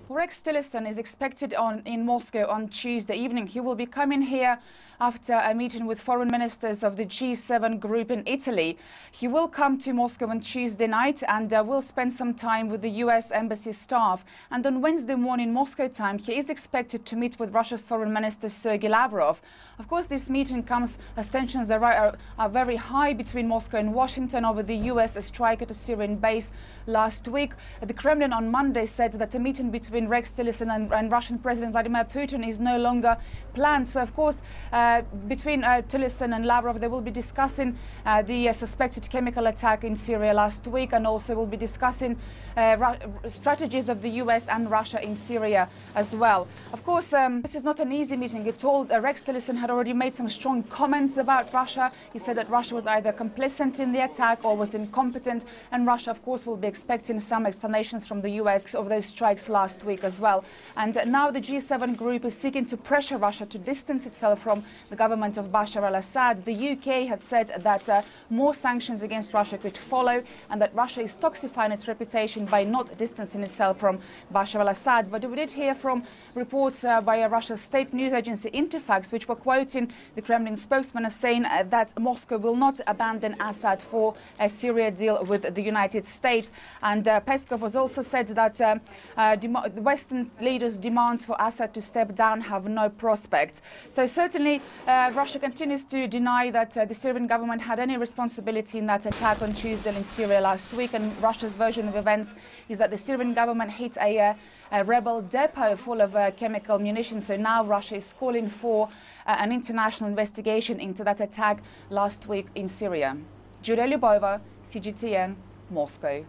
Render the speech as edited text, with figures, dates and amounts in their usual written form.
Rex Tillerson is expected in Moscow on Tuesday evening. He will be coming here after a meeting with foreign ministers of the G7 group in Italy. He will come to Moscow on Tuesday night and will spend some time with the US Embassy staff. And on Wednesday morning Moscow time, he is expected to meet with Russia's Foreign Minister Sergey Lavrov. Of course, this meeting comes as tensions are very high between Moscow and Washington over the US strike at a Syrian base last week. The Kremlin on Monday said that a meeting between Rex Tillerson and Russian President Vladimir Putin is no longer planned. So, of course, between Tillerson and Lavrov, they will be discussing the suspected chemical attack in Syria last week, and also will be discussing strategies of the US and Russia in Syria as well. Of course, this is not an easy meeting at all. Rex Tillerson had already made some strong comments about Russia. He said that Russia was either complicit in the attack or was incompetent, and Russia, of course, will be expecting some explanations from the US of those strikes last week as well. And now the G7 group is seeking to pressure Russia to distance itself from the government of Bashar al-Assad. The UK had said that more sanctions against Russia could follow, and that Russia is toxifying its reputation by not distancing itself from Bashar al-Assad. But we did hear from reports by Russia's state news agency Interfax, which were quoting the Kremlin spokesman as saying that Moscow will not abandon Assad for a Syria deal with the United States. And Peskov has also said that the Western leaders' demands for Assad to step down have no prospects. So certainly Russia continues to deny that the Syrian government had any responsibility in that attack on Tuesday in Syria last week. And Russia's version of events is that the Syrian government hit a rebel depot full of chemical munitions. So now Russia is calling for an international investigation into that attack last week in Syria. Julia Lyubova, CGTN, Moscow.